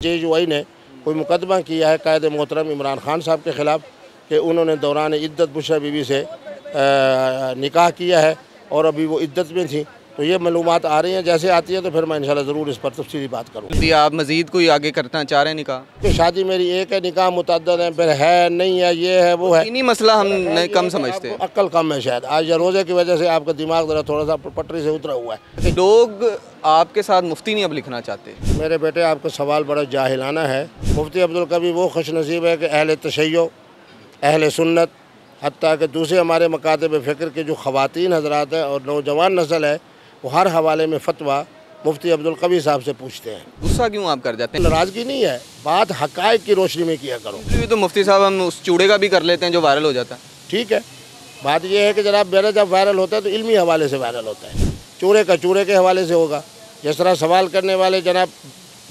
JUI ने कोई मुकदमा किया है कायद मोहतरम इमरान खान साहब के ख़िलाफ़ कि उन्होंने दौरान इद्दत बुशरा बीवी से निकाह किया है और अभी वो इद्दत में थी। तो ये मालूमात आ रही हैं, जैसे आती है तो फिर मैं इंशाल्लाह ज़रूर इस पर तफसीली बात करूँगा। आप मज़ीद कोई आगे करना चाह रहे हैं निकाह? कि शादी मेरी एक है, निकाह मुतअद्दिद है, फिर है नहीं है, ये है वो है। इन्हीं मसला हम नहीं कम समझते हैं। अक्ल कम है शायद, आज या रोज़े की वजह से आपका दिमाग ज़रा थोड़ा सा पटरी से उतरा हुआ है। लोग आपके साथ मुफ्ती नहीं अब लिखना चाहते। मेरे बेटे आपका सवाल बड़ा जाहिलाना है। मुफ्ती अब्दुल कवी वो खुश नसीब है कि अहले तशय्यो, अहले सुन्नत, हत्ता कि दूसरे हमारे मकातब फ़िक्र के जो ख़वातीन हज़रात हैं और नौजवान नस्ल है, वो हर हवाले में फ़तवा मुफ्ती अब्दुल कवी साहब से पूछते हैं। गुस्सा क्यों आप कर जाते हैं? नाराज़गी नहीं है, बात हक़ाइक़ की रोशनी में किया करो। भी तो मुफ्ती साहब हम उस चूड़े का भी कर लेते हैं जो वायरल हो जाता है। ठीक है, बात यह है कि जनाब मेरा जब वायरल होता है तो इल्मी हवाले से वायरल होता है, चूड़े का चूड़े के हवाले से होगा। जिस तरह सवाल करने वाले जनाब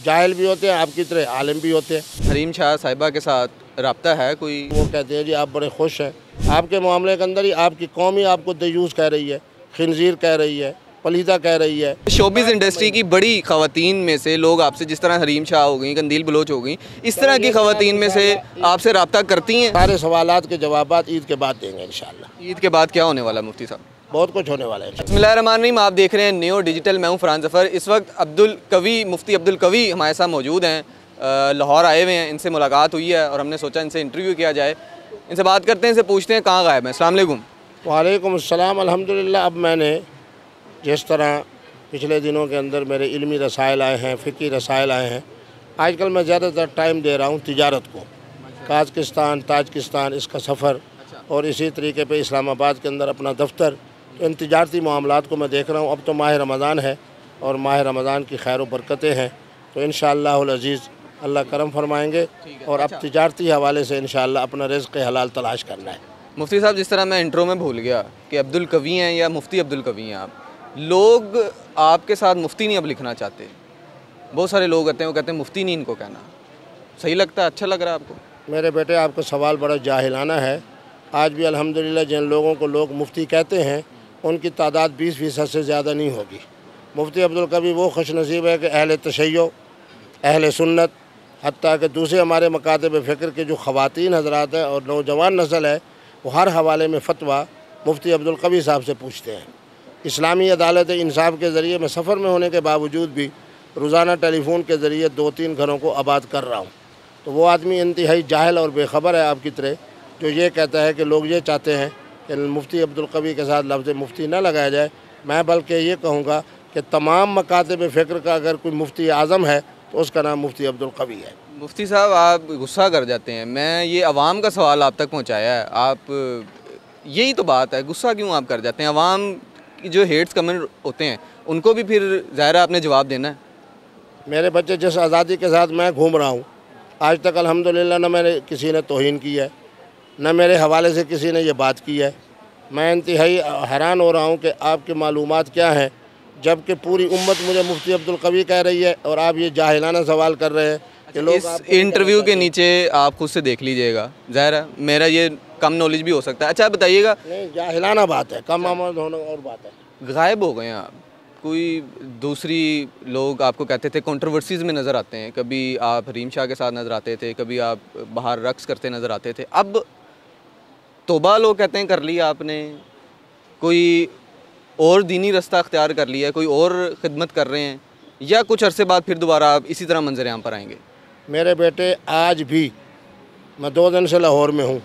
जाहिल भी होते हैं, आपकी तरह आलिम भी होते हैं। हरीम शाह साहिबा के साथ रब्ता है कोई? वो कहते हैं जी आप बड़े खुश हैं, आपके मामले के अंदर ही आपकी कौम ही आपको दयूस कह रही है, खिंजीर कह रही है, पलीदा कह रही है। शोबिज़ इंडस्ट्री की बड़ी ख़वातीन में से लोग आपसे, जिस तरह हरीम शाह हो गई, कंदील बलोच हो गई, इस तरह की ख़वातीन में से आपसे रब्ता करती हैं? सारे सवालात के जवाबात ईद के बाद देंगे इंशाल्लाह। ईद के बाद क्या होने वाला मुफ्ती साहब? बहुत कुछ होने वाला है। बिस्मिल्लाहिर्रहमानिर्रहीम, आप देख रहे हैं न्यू डिजिटल। मैं हूँ फरहान ज़फ़र। इस वक्त अब्दुल कवी, मुफ्ती अब्दुल कवी हमारे साथ मौजूद हैं, लाहौर आए हुए हैं। इनसे मुलाकात हुई है और हमने सोचा इनसे इंटरव्यू किया जाए। इनसे बात करते हैं, इनसे पूछते हैं कहाँ गायब हैं। अस्सलाम वालेकुम। वालेकुम अस्सलाम। अल्हम्दुलिल्लाह, अब मैंने जिस तरह पिछले दिनों के अंदर मेरे इल्मी रसायल आए हैं, फ़िक़ी रसायल आए हैं, आजकल मैं ज़्यादातर टाइम दे रहा हूँ तिजारत को। काज़किस्तान, ताजिकिस्तान इसका सफ़र और इसी तरीके पे इस्लामाबाद के अंदर अपना दफ्तर। इन तिजारती मामलात को मैं देख रहा हूँ। अब तो माह रमज़ान है और माह रमज़ान की खैर व बरकतें हैं, तो इंशाअल्लाहुल अज़ीज़ अल्लाह करम फरमाएँगे और अब तिजारती हवाले से इंशाअल्लाह अपना रिज़्क़ हलाल तलाश करना है। मुफ्ती साहब, जिस तरह मैं इंट्रो में भूल गया कि अब्दुल कवी हैं या मुफ्ती अब्दुल कवी हैं आप, लोग आपके साथ मुफ्ती नहीं अब लिखना चाहते। बहुत सारे लोग कहते हैं, वो कहते हैं मुफ्ती नहीं इनको कहना। सही लगता है? अच्छा लग रहा है आपको? मेरे बेटे आपका सवाल बड़ा जाहिलाना है। आज भी अल्हम्दुलिल्लाह जिन लोगों को लोग मुफ्ती कहते हैं उनकी तादाद 20% से ज़्यादा नहीं होगी। मुफ्ती अब्दुल कवी वो खुश नसीब है कि अहले तशय्यो, अहले सुन्नत, हत्ता कि दूसरे हमारे मकातब फ़िक्र के जो ख़वातीन हज़रात हैं और नौजवान नस्ल है, वो हर हवाले में फ़तवा मुफ्ती अब्दुल कवी साहब से पूछते हैं। इस्लामी अदालत इंसाफ़ के ज़रिए मैं सफ़र में होने के बावजूद भी रोज़ाना टेलीफोन के ज़रिए 2-3 घरों को आबाद कर रहा हूँ। तो वो आदमी इंतहाई जाहिल और बेखबर है आपकी तरह, जो ये कहता है कि लोग ये चाहते हैं कि मुफ्ती अब्दुल कवी के साथ लफ्ज़ मुफ्ती न लगाया जाए। मैं बल्कि ये कहूँगा कि तमाम मकातब फ़िक्र का अगर कोई मुफ्ती आज़म है तो उसका नाम मुफ्ती अब्दुल कवी है। मुफ्ती साहब, आप गुस्सा कर जाते हैं। मैं ये अवाम का सवाल आप तक पहुँचाया है, आप यही तो बात है, गुस्सा क्यों आप कर जाते हैं? अवाम की जो हेट्स कमेंट होते हैं उनको भी फिर ज़ाहिर आपने जवाब देना है। मेरे बच्चे जिस आज़ादी के साथ मैं घूम रहा हूँ, आज तक अल्हम्दुलिल्लाह न मैंने किसी ने तौहीन की है, न मेरे हवाले से किसी ने ये बात की है। मैं इंतहाई हैरान हो रहा हूँ कि आपकी मालूमात क्या हैं, जबकि पूरी उम्मत मुझे मुफ्ती अब्दुल कवी कह रही है और आप ये जाहिलाना सवाल कर रहे हैं कि लोग। इस इंटरव्यू के नीचे आप खुद से देख लीजिएगा, ज़ाहिर है मेरा ये कम नॉलेज भी हो सकता है। अच्छा बताइएगा। नहीं, जाहिलाना बात है, कम आमद होना और बात है। गायब हो गए आप, कोई दूसरी लोग आपको कहते थे कंट्रोवर्सीज़ में नज़र आते हैं, कभी आप हरीम शाह के साथ नज़र आते थे, कभी आप बाहर रक्स करते नज़र आते थे। अब तौबा लोग कहते हैं कर लिया आपने, कोई और दीनी रास्ता अख्तियार कर लिया, कोई और खिदमत कर रहे हैं, या कुछ अरसे बाद फिर दोबारा आप इसी तरह मंजर आम पर आएंगे? मेरे बेटे आज भी मैं 2 दिन से लाहौर में हूँ।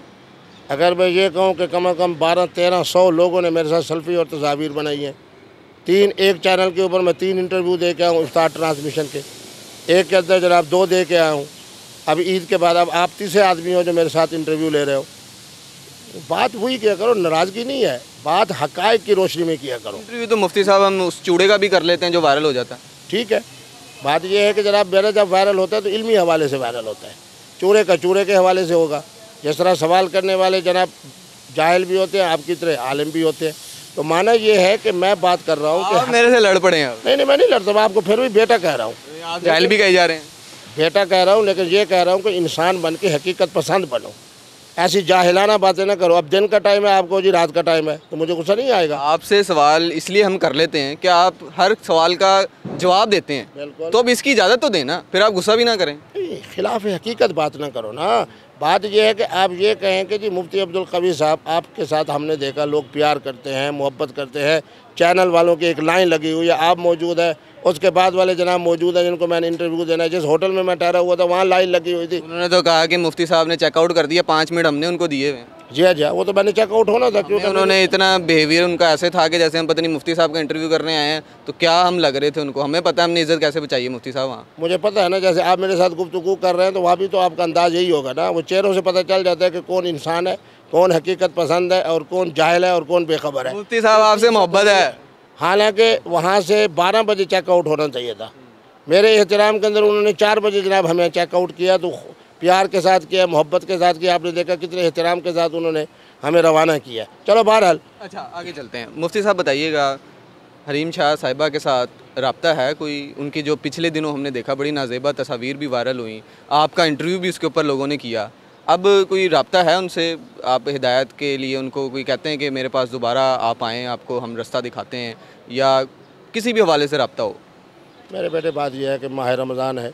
अगर मैं ये कहूँ कि कम से कम 1200-1300 लोगों ने मेरे साथ सेल्फ़ी और तस्वीर बनाई हैं। एक चैनल के ऊपर मैं 3 इंटरव्यू दे के आया हूँ इफ्तार ट्रांसमिशन के, एक के अंदर जनाब 2 दे के आया हूँ। अब ईद के बाद अब आप तीसरे आदमी हो जो मेरे साथ इंटरव्यू ले रहे हो। बात वही किया करो, नाराज़गी नहीं है, बात हक़ाइक़ की रोशनी में किया करो। इंटरव्यू तो मुफ्ती साहब हम उस चूड़े का भी कर लेते हैं जो वायरल हो जाता है। ठीक है, बात यह है कि जनाब मेरा जब वायरल होता है तो इल्मी हवाले से वायरल होता है, चूड़े का चूड़े के हवाले से होगा। जिस तरह सवाल करने वाले जनाब जाहिल भी होते हैं, आपकी तरह आलिम भी होते हैं। तो माना ये है कि मैं बात कर रहा हूँ कि मेरे से लड़ पड़े हैं। नहीं, मैं नहीं लड़ता, मैं आपको फिर भी बेटा कह रहा हूँ। आप जाहिल भी कहे जा रहे हैं। बेटा कह रहा हूँ, लेकिन ये कह रहा हूँ कि इंसान बन के हकीकत पसंद बनो। ऐसी जाहिलाना बातें ना करो। अब दिन का टाइम है, आपको जी रात का टाइम है, तो मुझे गुस्सा नहीं आएगा। आपसे सवाल इसलिए हम कर लेते हैं कि आप हर सवाल का जवाब देते हैं, बिल्कुल। तो अब इसकी इजाज़त तो देना, फिर आप गुस्सा भी ना करें। खिलाफ हकीकत बात ना करो ना। बात यह है कि आप ये कहें कि जी मुफ्ती अब्दुल कवी साहब आपके साथ हमने देखा लोग प्यार करते हैं, मोहब्बत करते हैं, चैनल वालों की एक लाइन लगी हुई है, आप मौजूद है, उसके बाद वाले जनाब मौजूद हैं जिनको मैंने इंटरव्यू देना है। जिस होटल में मैं ठहरा हुआ था वहाँ लाइन लगी हुई थी। उन्होंने तो कहा कि मुफ्ती साहब ने चेकआउट कर दिया, 5 मिनट हमने उनको दिए हुए। जी हाँ, वो तो मैंने चेकआउट होना था, क्योंकि उन्होंने इतना बिहेवियर उनका ऐसे था कि जैसे हम पता नहीं मुफ्ती साहब का इंटरव्यू करने आए हैं, तो क्या हम लग रहे थे उनको। हमें पता है हमने इज्जत कैसे बचाई है मुफ्ती साहब वहाँ। मुझे पता है ना, जैसे आप मेरे साथ गुफ्तगू कर रहे हैं तो वहाँ भी तो आपका अंदाज़ यही होगा ना। वो चेहरों से पता चल जाता है कि कौन इंसान है, कौन हकीकत पसंद है और कौन जाहिल है और कौन बेखबर है। मुफ्ती साहब आपसे मोहब्बत है, हालांकि वहाँ से 12 बजे चेकआउट होना चाहिए था। मेरे एहतराम के अंदर उन्होंने 4 बजे जनाब हमें चेकआउट किया, तो प्यार के साथ किया, मोहब्बत के साथ किया। आपने देखा कितने एहतराम के साथ उन्होंने हमें रवाना किया। चलो बहरहाल, अच्छा आगे चलते हैं। मुफ्ती साहब बताइएगा, हरीम शाह साहिबा के साथ रब्ता है कोई? उनकी जो पिछले दिनों हमने देखा बड़ी नाजेबा तस्वीर भी वायरल हुई, आपका इंटरव्यू भी उसके ऊपर लोगों ने किया, अब कोई रब्ता है उनसे? आप हिदायत के लिए उनको कोई कहते हैं कि मेरे पास दोबारा आप आएँ, आपको हम रास्ता दिखाते हैं, या किसी भी हवाले से रब्ता हो? मेरे बेटे बात यह है कि माह रमज़ान है,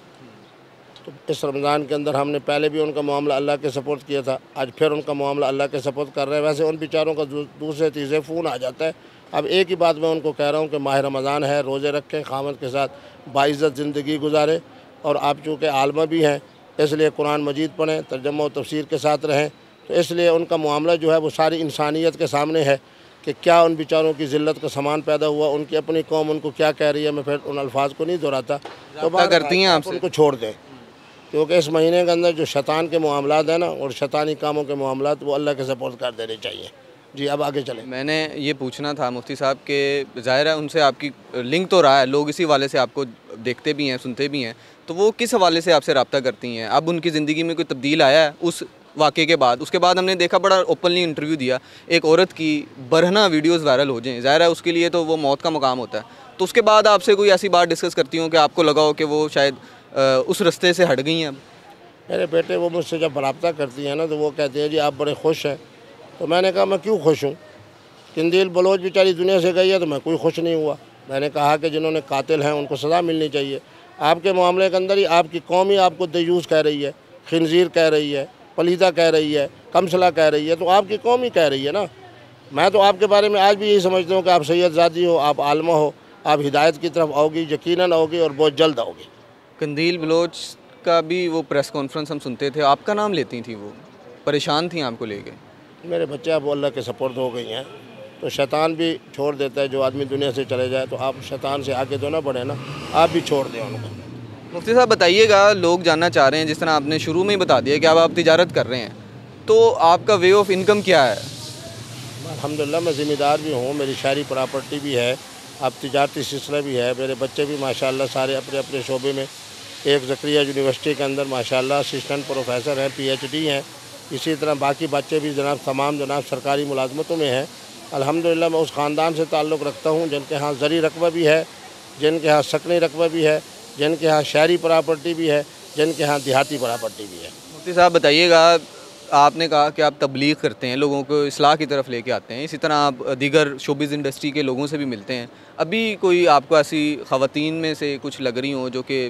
तो इस रमज़ान के अंदर हमने पहले भी उनका मामला अल्लाह के सपोर्ट किया था, आज फिर उनका मामला अल्लाह के सपोर्ट कर रहे हैं। वैसे उन बेचारों का दूसरे तीसरे फ़ोन आ जाता है। अब एक ही बात मैं उनको कह रहा हूँ कि माह रमज़ान है, रोज़े रखें, खामद के साथ बाइज़्ज़त ज़िंदगी गुजारें। और आप चूँकि आलमा भी हैं, इसलिए कुरान मजीद पढ़ें, तर्जुमा और तफसीर के साथ रहें। तो इसलिए उनका मामला जो है वो सारी इंसानियत के सामने है कि क्या उन बेचारों की ज़िल्लत का सामान पैदा हुआ, उनकी अपनी कौम उनको क्या कह रही है। मैं फिर उन अल्फाज को नहीं दोहराता, तो बात करती हैं आपसे, उनको छोड़ दें, क्योंकि इस महीने के अंदर जो शैतान के मामलात हैं ना और शैतानी कामों के मामलात, वो अल्लाह के सपोर्ट कर देने चाहिए। जी अब आगे चलें। मैंने ये पूछना था मुफ्ती साहब के, ज़ाहिर है उनसे आपकी लिंक तो रहा है, लोग इसी हवाले से आपको देखते भी हैं, सुनते भी हैं, तो वो किस हवाले से आपसे रब्ता करती हैं? अब उनकी ज़िंदगी में कोई तब्दील आया है उस वाक़े के बाद? उसके बाद हमने देखा बड़ा ओपनली इंटरव्यू दिया, एक औरत की बरहना वीडियोस वायरल हो जाएं, ज़ाहिर है उसके लिए तो वो मौत का मुकाम होता है। तो उसके बाद आपसे कोई ऐसी बात डिस्कस करती हूँ कि आपको लगा हो कि वो शायद उस रास्ते से हट गई हैं? अब मेरे बेटे वो मुझसे जब रब्ता करती हैं ना, तो वो कहती हैं जी आप बड़े खुश हैं। तो मैंने कहा मैं क्यों खुश हूँ? किंदील बलोच बेचारी दुनिया से गई है, तो मैं कोई खुश नहीं हुआ। मैंने कहा कि जिन्होंने कातिल हैं उनको सज़ा मिलनी चाहिए। आपके मामले के अंदर ही आपकी कौम ही आपको दयूस कह रही है, खिंजीर कह रही है, पलीदा कह रही है, कमसला कह रही है, तो आपकी कौम ही कह रही है ना। मैं तो आपके बारे में आज भी यही समझता हूँ कि आप सैयदज़ादी हो, आप आलमा हो, आप हिदायत की तरफ आओगी, यकीनन आओगी और बहुत जल्द आओगी। कंदील बलोच का भी वो प्रेस कॉन्फ्रेंस हम सुनते थे, आपका नाम लेती थी, वो परेशान थी आपको लेके? मेरे बच्चे अब अल्लाह के सपोर्ट हो गई हैं, तो शैतान भी छोड़ देता है। जो आदमी दुनिया से चले जाए तो आप शैतान से आगे तो ना बढ़े ना, आप भी छोड़ दें उनको। मुफ्ती साहब बताइएगा, लोग जानना चाह रहे हैं, जिस तरह आपने शुरू में ही बता दिया कि अब आप तिजारत कर रहे हैं, तो आपका वे ऑफ इनकम क्या है? अल्हम्दुलिल्लाह मैं ज़िम्मेदार भी हूँ, मेरी शहरी प्रॉपर्टी भी है, अब तिजारती सिलसिला भी है। मेरे बच्चे भी माशाल्लाह सारे अपने अपने शोबे में, एक ज़करिया यूनिवर्सिटी के अंदर माशाल्लाह असिस्टेंट प्रोफेसर हैं, PhD हैं। इसी तरह बाकी बच्चे भी जनाब तमाम जनाब सरकारी मुलाजमतों में हैं। अल्हम्दुलिल्लाह मैं उस ख़ानदान से ताल्लुक़ रखता हूँ जिनके यहाँ ज़री रकबा भी है, जिनके यहाँ सकनी रकबा भी है, जिनके यहाँ शहरी प्रॉपर्टी भी है, जिनके यहाँ देहाती प्रॉपर्टी भी है। मुफ्ती साहब बताइएगा, आपने कहा कि आप तबलीग करते हैं, लोगों को इस्लाह की तरफ लेके आते हैं, इसी तरह आप दीगर शोबिज़ इंडस्ट्री के लोगों से भी मिलते हैं। अभी कोई आपको ऐसी ख़वातीन में से कुछ लग रही हों जो कि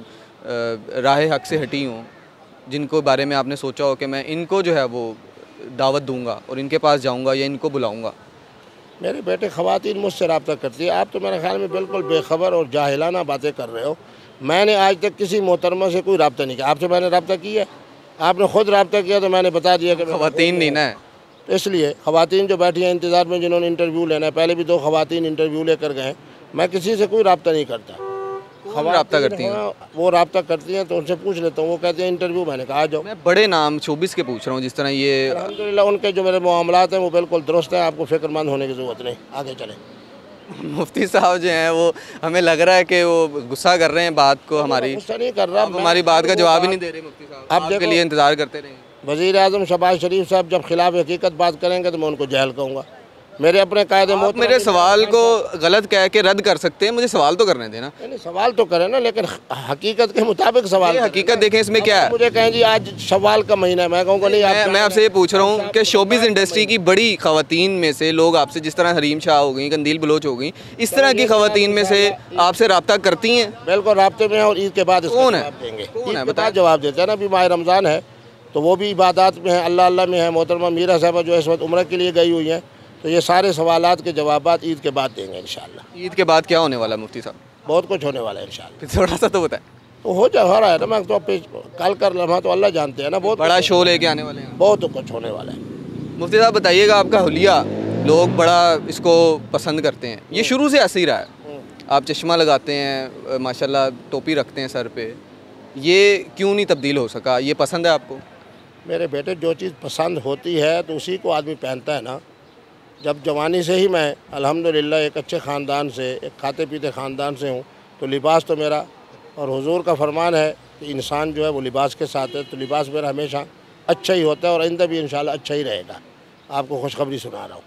राह हक़ से हटी हों, जिनको बारे में आपने सोचा हो कि मैं इनको जो है वो दावत दूँगा और इनके पास जाऊँगा या इनको बुलाऊँगा? मेरे बेटे ख़वातीन मुझसे रब्ता करती है। आप तो मेरे ख़्याल में बिल्कुल बेखबर और जाहिलाना बातें कर रहे हो। मैंने आज तक किसी मोहतरमा से कोई रब्ता नहीं किया। आपसे मैंने रब्ता किया? आपने ख़ुद रब्ता किया तो मैंने बता दिया कि ख़वातीन नहीं ना है, तो इसलिए ख़वातीन जो बैठी हैं इंतज़ार में, जिन्होंने इंटरव्यू लेना है, पहले भी 2 ख़वातीन इंटरव्यू लेकर गए। मैं किसी से कोई रब्ता नहीं करता। रब्ता करती हैं? वो रब्ता करती हैं तो उनसे पूछ लेता हूँ, वो कहते हैं इंटरव्यू। मैंने कहा आ जाओ। मैं बड़े नाम शोबिस के पूछ रहा हूँ, जिस तरह ये अल्हम्दुलिल्लाह उनके जो मेरे मामलात हैं वो बिल्कुल दुरुस्त हैं, आपको फ़िक्रमंद होने की ज़रूरत नहीं। आगे चलें। मुफ्ती साहब जो हैं वो हमें लग रहा है कि वो गुस्सा कर रहे हैं बात को हमारी। गुस्सा नहीं कर रहा, हमारी बात का जवाब ही नहीं दे रहे मुफ्ती साहब, आपके लिए इंतज़ार करते रहेंगे। वज़ीर आज़म शहबाज शरीफ साहब जब खिलाफ हकीकत बात करेंगे तो मैं उनको जहल कहूँगा। मेरे अपने कायदे आप मेरे सवाल को गलत कह के रद्द कर सकते हैं, मुझे सवाल तो करने देना। नहीं, सवाल तो करें ना, लेकिन हकीकत के मुताबिक सवाल ये हकीकत देखें, इसमें क्या है? मुझे कहें जी आज शव्वाल का महीना है, मैं कहूँगा नहीं। मैं आपसे ये पूछ रहा हूँ कि शोबिज़ इंडस्ट्री की बड़ी ख़वातीन में से लोग आपसे, जिस तरह हरीम शाह हो गई, कंदील बलोच हो गई, इस तरह की ख़वातीन में से आपसे रब्ता करती हैं? बिल्कुल राब्ते में है, और ईद के बाद कौन है? देंगे, कौन है बता जवाब देते हैं ना। अभी माह रमज़ान है तो वो भी इबादत में है, अल्लाह अल्लाह में है। मोहतरमा मीरा साहबा जो इस वक्त उम्र के लिए गई हुई हैं, तो ये सारे सवालात के जवाबात ईद के बाद देंगे इंशाल्लाह। ईद के बाद क्या होने वाला है मुफ्ती साहब? बहुत कुछ होने वाला है इंशाल्लाह। फिर थोड़ा सा तो बताएं। तो हो रहा है ना, मैं तो कल कर लम्हा तो अल्लाह जानते हैं ना। बहुत बड़ा शो लेके आने वाले हैं, बहुत कुछ होने वाला है। मुफ्ती साहब बताइएगा, आपका हुलिया लोग बड़ा इसको पसंद करते हैं, ये शुरू से ऐसे ही रहा है। आप चश्मा लगाते हैं, माशाल्लाह टोपी रखते हैं सर पे, ये क्यों नहीं तब्दील हो सका? ये पसंद है आपको? मेरे बेटे जो चीज़ पसंद होती है तो उसी को आदमी पहनता है ना। जब जवानी से ही मैं अल्हम्दुलिल्लाह एक अच्छे ख़ानदान से, एक खाते पीते ख़ानदान से हूँ, तो लिबास तो मेरा, और हुजूर का फरमान है कि इंसान जो है वो लिबास के साथ है, तो लिबास मेरा हमेशा अच्छा ही होता है और आइंदा भी इंशाल्लाह अच्छा ही रहेगा। आपको खुशखबरी सुना रहा हूँ।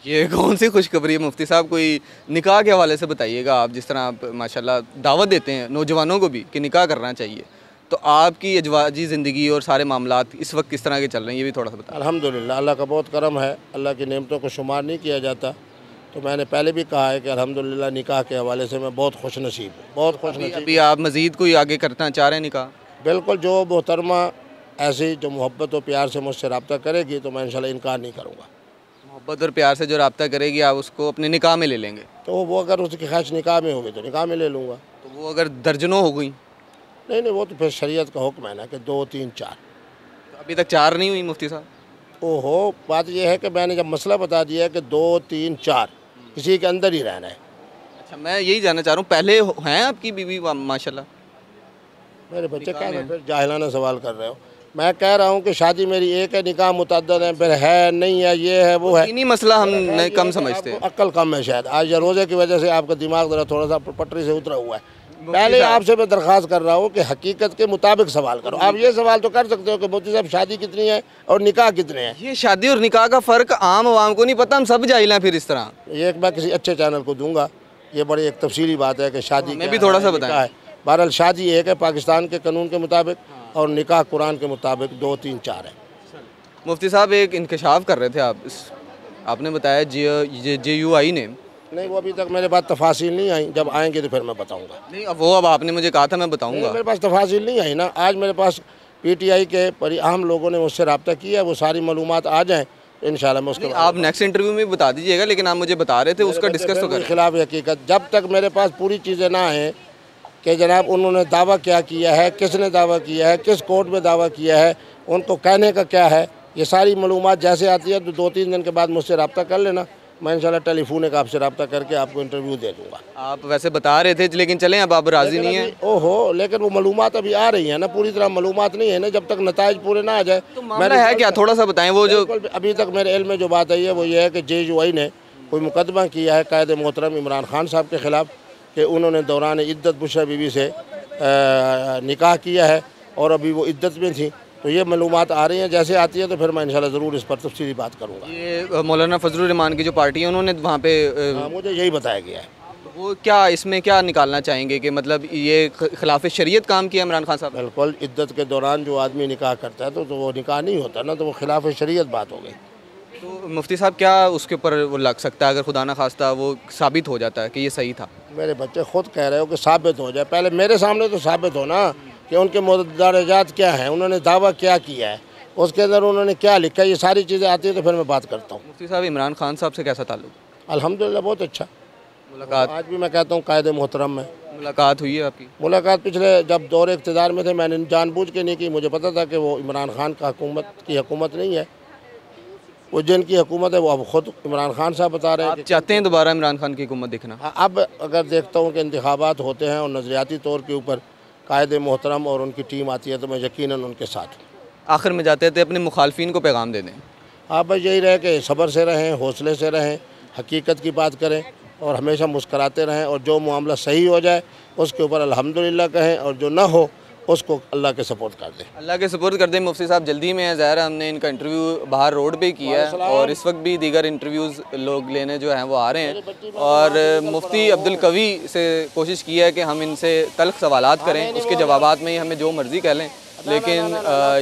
ये कौन सी खुशखबरी है मुफ्ती साहब? कोई निकाह के हवाले से बताइएगा। आप जिस तरह आप माशाल्लाह दावत देते हैं नौजवानों को भी कि निकाह करना चाहिए, तो आपकी अजवाजी ज़िंदगी और सारे मामलात इस वक्त किस तरह के चल रहे हैं, ये भी थोड़ा सा बताएं। अल्हम्दुलिल्लाह अल्लाह का बहुत करम है, अल्लाह की नेमतों को शुमार नहीं किया जाता। तो मैंने पहले भी कहा है कि अल्हम्दुलिल्लाह निकाह के हवाले से मैं बहुत खुश नसीब हूँ, बहुत खुश नसीब। अभी आप मज़ीद कोई आगे करना चाह रहे हैं निकाह? बिल्कुल, जो मोहतरमा ऐसी जो मोहब्बत और प्यार से मुझसे रब्ता करेगी तो मैं इंशाल्लाह इनकार नहीं करूँगा। मोहब्बत और प्यार से जो रब्ता करेगी आप उसको अपने निकाह में ले लेंगे? तो वो अगर उसकी ख्वाहिश निकाह में होगी तो निकाह में ले लूँगा। तो वो अगर दर्जनों हो गई? नहीं, वो तो फिर शरीयत का हुक्म है ना कि 2 3 4। तो अभी तक 4 नहीं हुई मुफ्ती साहब? ओहो, बात यह है कि मैंने जब मसला बता दिया है कि 2 3 4 इसी के अंदर ही रहना है। अच्छा, मैं यही जानना चाह रहा हूँ, पहले हैं आपकी बीवी माशाल्लाह? मेरे बच्चे क्या है, फिर जाहिलाना सवाल कर रहे हो। मैं कह रहा हूँ कि शादी मेरी एक है, निकाह मुतअद्दिद है, फिर है नहीं है, ये है वो है। इन्हीं मसला हम कम समझते हैं। अक्ल कम है शायद, आज या रोज़े की वजह से आपका दिमाग ज़रा थोड़ा सा पटरी से उतरा हुआ है। पहले आपसे मैं दरख्वास्त कर रहा हूँ कि हकीकत के मुताबिक सवाल करो। आप ये सवाल तो कर सकते हो कि मुफ्ती साहब शादी कितनी है और निकाह कितने हैं। ये शादी और निकाह का फ़र्क आम आवाम को नहीं पता, हम सब जाहिल हैं फिर इस तरह। ये एक मैं किसी अच्छे चैनल को दूंगा, ये बड़ी एक तफसीली बात है कि शादी मैं भी थोड़ा सा बताएं। बहरहाल शादी एक है पाकिस्तान के कानून के मुताबिक, और निकाह कुरान के मुताबिक 2 3 4 है। मुफ्ती साहब एक इंकशाफ कर रहे थे आप, आपने बताया JUI ने। नहीं, वो अभी तक मेरे पास तफासिल नहीं आई, जब आएंगे तो फिर मैं बताऊंगा। नहीं, अब आपने मुझे कहा था मैं बताऊंगा। मेरे पास तफासिल नहीं आई ना। आज मेरे पास PTI के बड़ी अहम लोगों ने मुझसे रब्ता किया है, वो सारी मालूमात आ जाएँ तो इंशाल्लाह मैं उसके आप नेक्स्ट इंटरव्यू में बता दीजिएगा, लेकिन आप मुझे बता रहे थे उसका डिस्कस तो करें। खिलाफ हकीकत जब तक मेरे पास पूरी चीज़ें ना आएँ कि जनाब उन्होंने दावा क्या किया है, किसने दावा किया है, किस कोर्ट में दावा किया है, उनको कहने का क्या है, ये सारी मालूमात जैसे आती है तो 2 3 दिन के बाद मुझसे रब्ता कर लेना। मैं इंशाल्लाह टेलीफोन एक आपसे रब्ता करके आपको इंटरव्यू दे दूँगा। आप वैसे बता रहे थे, लेकिन चलें अब आप राज़ी नहीं हैं। ओहो, लेकिन वो मालूमात अभी आ रही है ना, पूरी तरह मालूमात नहीं है ना, जब तक नताइज पूरे ना आ जाए। तो मामला है क्या, थोड़ा सा बताएं। वो जो अभी तक मेरे इल्म में जो बात आई है वो ये है कि JUI ने कोई मुकदमा किया है कायदे मोहतरम इमरान खान साहब के ख़िलाफ़ कि उन्होंने दौरान इद्दत बुशरा बीवी से निकाह किया है और अभी वो इद्दत में थी। तो ये मालूमात आ रही हैं, जैसे आती है तो फिर मैं इंशाल्लाह ज़रूर इस पर तफसीली बात करूँगा। ये मौलाना फजलुर रहमान की जो पार्टी है उन्होंने वहाँ पे मुझे यही बताया गया है। वो क्या इसमें क्या निकालना चाहेंगे कि मतलब ये खिलाफ शरीयत काम किया इमरान खान साहब? बिल्कुल, इद्दत के दौरान जो आदमी निकाह करता है तो वो निकाह नहीं होता ना, तो वो खिलाफ शरीयत बात हो गई। तो मुफ्ती साहब क्या उसके ऊपर वो लग सकता है, अगर खुदा ना खास्ता वो साबित हो जाता है कि ये सही था? मेरे बच्चे खुद कह रहे हो कि साबित हो जाए, पहले मेरे सामने तो साबित हो ना कि उनके मुदर्राजात क्या हैं, उन्होंने दावा क्या किया है, उसके अंदर उन्होंने क्या लिखा है। ये सारी चीज़ें आती हैं तो फिर मैं बात करता हूँ। मुफ्ती साहब इमरान खान साहब से कैसा ताल्लुक? अल्हम्दुलिल्लाह बहुत अच्छा मुलाकात? आज भी मैं कहता हूँ कायदे मोहतरम में मुलाकात हुई है आपकी? मुलाकात पिछले जब दौर इक़्तिदार में थे मैंने जानबूझ के नहीं की, मुझे पता था कि वो इमरान खान का हुकूमत नहीं है, वो जिनकी हुकूमत है वो अब ख़ुद इमरान खान साहब बता रहे हैं। आप चाहते हैं दोबारा इमरान खान की हुकूमत देखना? अब अगर देखता हूँ कि इंतखाबात होते हैं और नज़रियाती तौर के ऊपर कायदे मोहतरम और उनकी टीम आती है तो मैं यकीनन उनके साथ हूँ। आखिर में जाते थे अपने मुखालफिन को पैगाम दे दें। आप बस यही रहे कि सब्र से रहें, हौसले से रहें, हकीकत की बात करें और हमेशा मुस्कराते रहें, और जो मामला सही हो जाए उसके ऊपर अल्हम्दुलिल्लाह कहें, और जो ना हो उसको अल्लाह के सपोर्ट कर दे। अल्लाह के सपोर्ट कर दे। मुफ्ती साहब जल्दी में है, ज़ाहिर है हमने इनका इंटरव्यू बाहर रोड पे किया है और इस वक्त भी दीगर इंटरव्यूज़ लोग लेने जो हैं वो आ रहे हैं और मुफ्ती अब्दुल कवी से कोशिश की है कि हम इनसे तल्ख सवालात करें, उसके जवाबात में ही हमें जो मर्ज़ी कह लें, लेकिन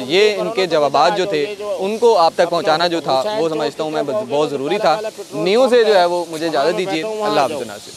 ये इनके जवाबात जो थे उनको आप तक पहुँचाना जो था वो समझता हूँ मैं बहुत ज़रूरी था। न्यूज़ से जो है वो मुझे इजाज़त दीजिए। अल्लाह हाफ़िज़।